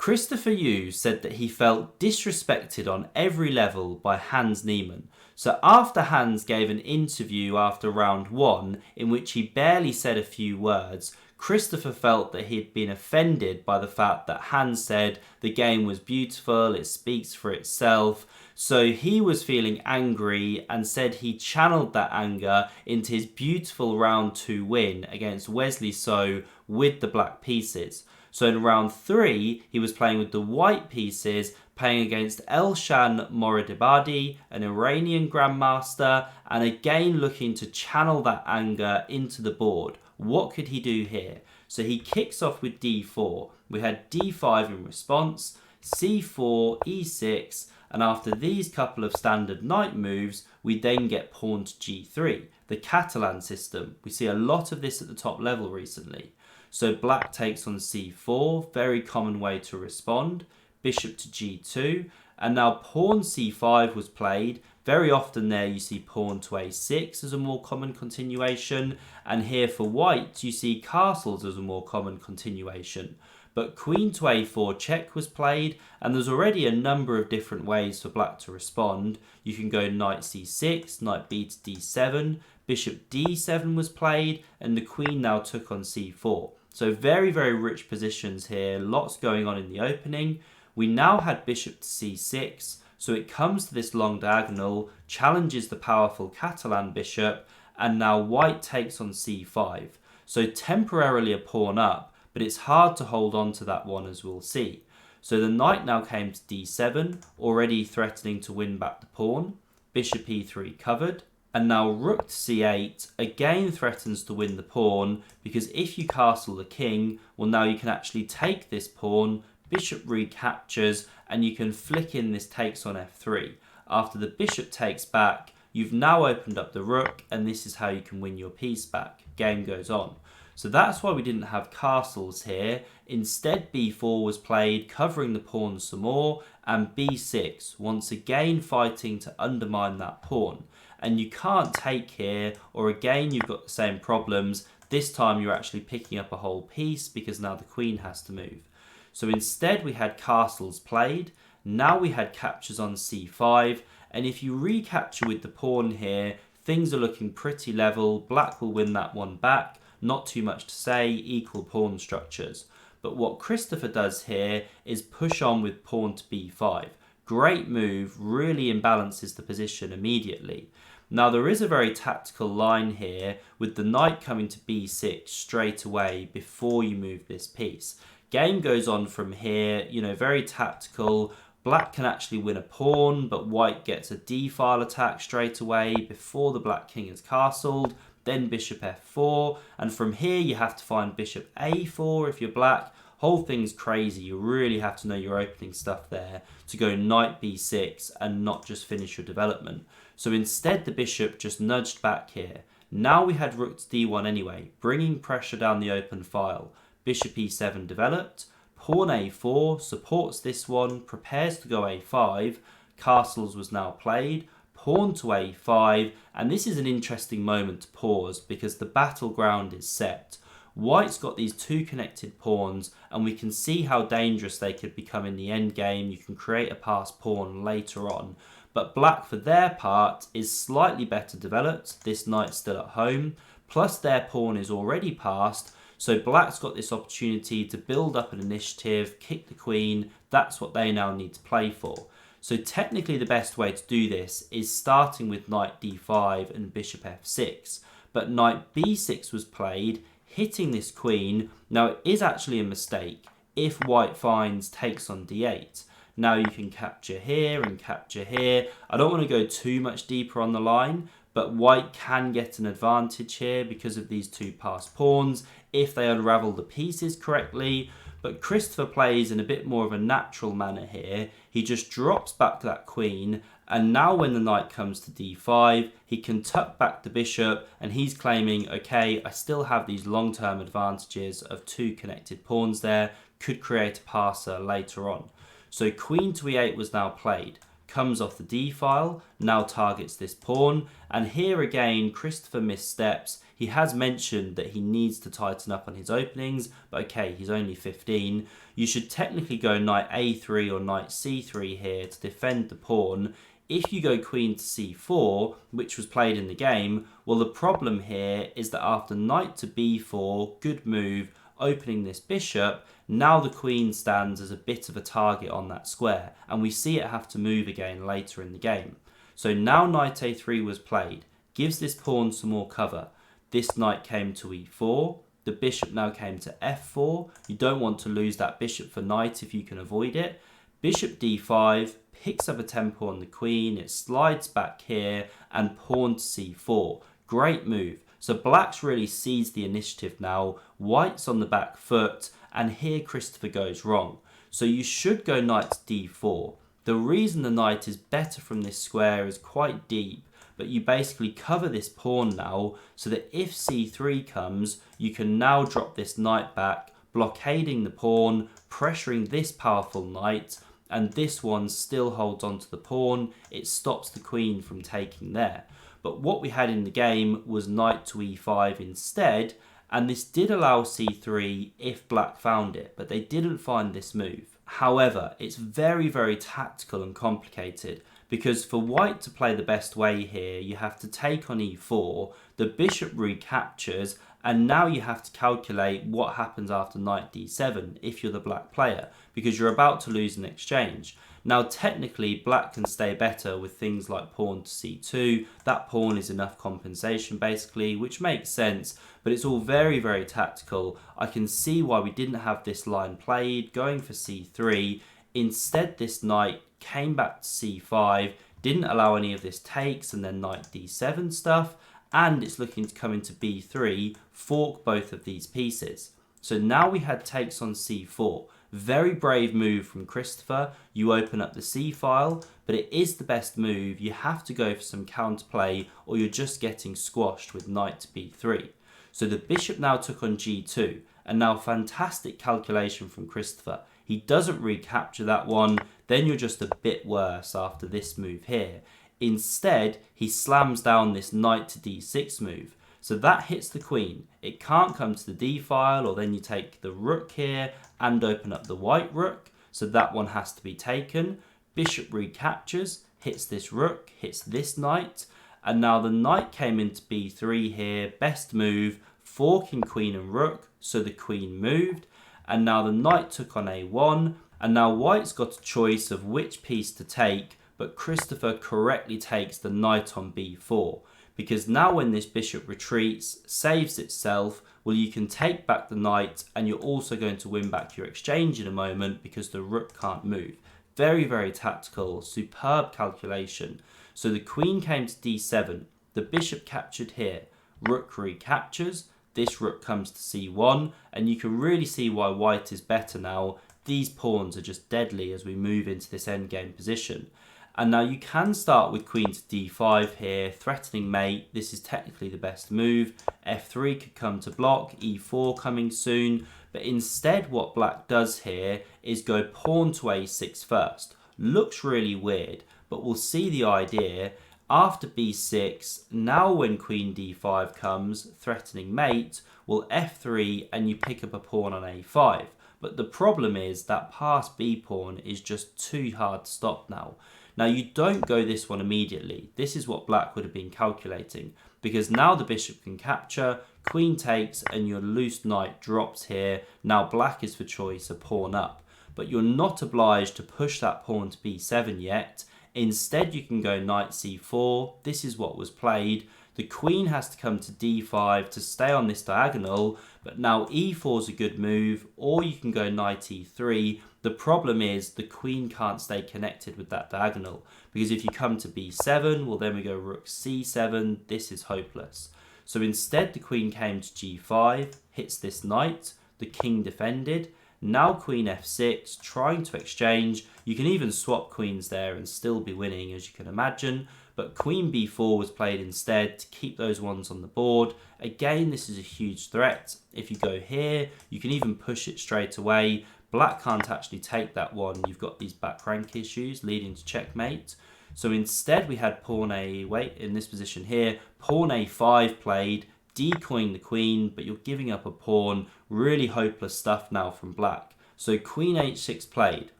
Christopher Yu said that he felt disrespected on every level by Hans Niemann. So after Hans gave an interview after round one in which he barely said a few words, Christopher felt that he had been offended by the fact that Hans said the game was beautiful, it speaks for itself. So he was feeling angry and said he channeled that anger into his beautiful round two win against Wesley So with the black pieces. So in round three, he was playing with the white pieces, playing against Elshan Moradi, an Iranian grandmaster, and again looking to channel that anger into the board. What could he do here? So he kicks off with d4. We had d5 in response, c4, e6, and after these couple of standard knight moves, we then get pawn to g3, the Catalan system. We see a lot of this at the top level recently. So black takes on c4, very common way to respond, bishop to g2, and now pawn c5 was played. Very often there you see pawn to a6 as a more common continuation, and here for white you see castles as a more common continuation. But queen to a4 check was played, and there's already a number of different ways for black to respond. You can go knight c6, knight b to d7, bishop d7 was played, and the queen now took on c4. So very, very rich positions here, lots going on in the opening. We now had bishop to c6, so it comes to this long diagonal, challenges the powerful Catalan bishop, and now white takes on c5. So temporarily a pawn up, but it's hard to hold on to that one, as we'll see. So the knight now came to d7, already threatening to win back the pawn. Bishop e3 covered. And now rook to c8 again threatens to win the pawn, because if you castle the king, well, now you can actually take this pawn, bishop recaptures, and you can flick in this takes on f3. After the bishop takes back, you've now opened up the rook, and this is how you can win your piece back. Game goes on. So that's why we didn't have castles here. Instead, b4 was played, covering the pawn some more, and b6, once again fighting to undermine that pawn. And you can't take here, or again you've got the same problems. This time you're actually picking up a whole piece because now the queen has to move. So instead we had castles played. Now we had captures on c5, and if you recapture with the pawn here, things are looking pretty level. Black will win that one back. Not too much to say, equal pawn structures. But what Christopher does here is push on with pawn to b5. Great move, really imbalances the position immediately. Now there is a very tactical line here with the knight coming to b6 straight away before you move this piece. Game goes on from here, very tactical. Black can actually win a pawn, but white gets a d-file attack straight away before the black king is castled. Then bishop f4, and from here you have to find bishop a4 if you're black. Whole thing's crazy. You really have to know your opening stuff there to go knight b6 and not just finish your development. So instead the bishop just nudged back here. Now we had rook to d1 anyway, bringing pressure down the open file. Bishop e7 developed, pawn a4 supports this one, prepares to go a5, castles was now played, pawn to a5, and this is an interesting moment to pause because the battleground is set. White's got these two connected pawns, and we can see how dangerous they could become in the endgame. You can create a passed pawn later on. But black, for their part, is slightly better developed. This knight's still at home, plus their pawn is already passed. So black's got this opportunity to build up an initiative, kick the queen. That's what they now need to play for. So technically the best way to do this is starting with knight d5 and bishop f6. But knight b6 was played, hitting this queen. Now it is actually a mistake if white finds takes on d8. Now you can capture here and capture here. I don't want to go too much deeper on the line, but white can get an advantage here because of these two passed pawns if they unravel the pieces correctly. But Christopher plays in a bit more of a natural manner here. He just drops back that queen, and now when the knight comes to d5, he can tuck back the bishop, and he's claiming, okay, I still have these long-term advantages of two connected pawns there, could create a passer later on. So queen to e8 was now played, comes off the d-file, now targets this pawn, and here again Christopher missteps. He has mentioned that he needs to tighten up on his openings, but okay, he's only 15. You should technically go knight a3 or knight c3 here to defend the pawn. If you go queen to c4, which was played in the game, well, the problem here is that after knight to b4, good move, opening this bishop, now the queen stands as a bit of a target on that square, and we see it have to move again later in the game. So now knight a3 was played, gives this pawn some more cover. This knight came to e4, the bishop now came to f4. You don't want to lose that bishop for knight if you can avoid it. Bishop d5, picks up a tempo on the queen, it slides back here, and pawn to c4. Great move. So black's really seized the initiative now, white's on the back foot, and here Christopher goes wrong. So you should go knight to d4. The reason the knight is better from this square is quite deep, but you basically cover this pawn now, so that if c3 comes, you can now drop this knight back, blockading the pawn, pressuring this powerful knight, and this one still holds onto the pawn. It stops the queen from taking there. But what we had in the game was knight to e5 instead, and this did allow c3 if black found it, but they didn't find this move. However, it's very, very tactical and complicated, because for white to play the best way here, you have to take on e4, the bishop recaptures, and now you have to calculate what happens after knight d7 if you're the black player, because you're about to lose an exchange. Now technically black can stay better with things like pawn to c2. That pawn is enough compensation basically, which makes sense, but it's all very, very tactical. I can see why we didn't have this line played, going for c3. Instead this knight came back to c5, didn't allow any of this takes and then knight d7 stuff, and it's looking to come into b3, fork both of these pieces. So now we had takes on c4. Very brave move from Christopher. You open up the c file, but it is the best move. You have to go for some counterplay or you're just getting squashed with knight to b3. So the bishop now took on g2, and now fantastic calculation from Christopher. He doesn't recapture that one, then you're just a bit worse after this move here. Instead, he slams down this knight to d6 move. So that hits the queen. It can't come to the d file, or then you take the rook here and open up the white rook. So that one has to be taken. Bishop recaptures, hits this rook, hits this knight. And now the knight came into b3 here. Best move, forking queen and rook. So the queen moved. And now the knight took on a1. And now white's got a choice of which piece to take. But Christopher correctly takes the knight on b4. Because now when this bishop retreats, saves itself, well, you can take back the knight and you're also going to win back your exchange in a moment because the rook can't move. Very, very tactical, superb calculation. So the queen came to d7, the bishop captured here, rook recaptures, this rook comes to c1, and you can really see why white is better now. These pawns are just deadly as we move into this endgame position. And now you can start with queen to d5 here, threatening mate. This is technically the best move. f3 could come to block, e4 coming soon. But instead what black does here is go pawn to a6 first. Looks really weird, but we'll see the idea. After b6, now when queen d5 comes, threatening mate, well f3 and you pick up a pawn on a5. But the problem is that passed b pawn is just too hard to stop now. Now you don't go this one immediately. This is what black would have been calculating, because now the bishop can capture, queen takes, and your loose knight drops here. Now black is for choice a pawn up, but you're not obliged to push that pawn to b7 yet. Instead you can go knight c4. This is what was played. The queen has to come to d5 to stay on this diagonal, but now e4 is a good move, or you can go knight e3. The problem is the queen can't stay connected with that diagonal, because if you come to b7, well then we go rook c7. This is hopeless. So instead the queen came to g5, hits this knight, the king defended. Now queen f6, trying to exchange. You can even swap queens there and still be winning, as you can imagine. But queen b4 was played instead to keep those ones on the board. Again, this is a huge threat. If you go here, you can even push it straight away. Black can't actually take that one. You've got these back rank issues leading to checkmate. So instead we had pawn in this position here, pawn a5 played, decoying the queen, but you're giving up a pawn. Really hopeless stuff now from black. So queen h6 played,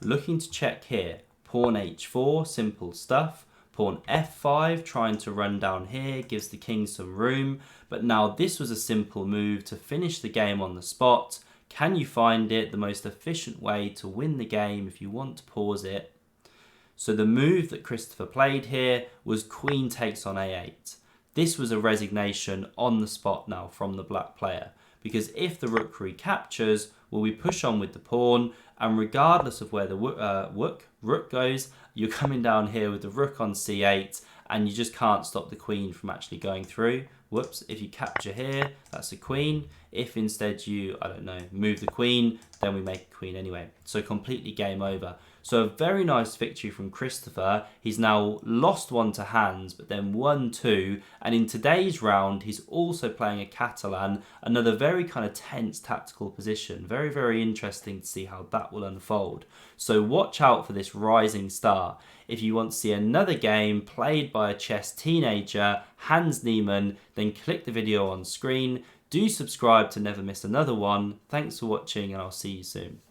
looking to check here. Pawn h4, simple stuff. Pawn f5, trying to run down here, gives the king some room. But now this was a simple move to finish the game on the spot. Can you find it? The most efficient way to win the game if you want to pause it. So the move that Christopher played here was queen takes on a8. This was a resignation on the spot now from the black player, because if the rook recaptures, well, we push on with the pawn, and regardless of where the rook goes, you're coming down here with the rook on c8, and you just can't stop the queen from actually going through. Whoops, if you capture here, that's a queen. If instead you, I don't know, move the queen, then we make a queen anyway. So completely game over. So a very nice victory from Christopher. He's now lost one to Hans, but then won two. And in today's round, he's also playing a Catalan, another very kind of tense tactical position. Very, very interesting to see how that will unfold. So watch out for this rising star. If you want to see another game played by a chess teenager, Hans Niemann, then click the video on screen. Do subscribe to never miss another one. Thanks for watching, and I'll see you soon.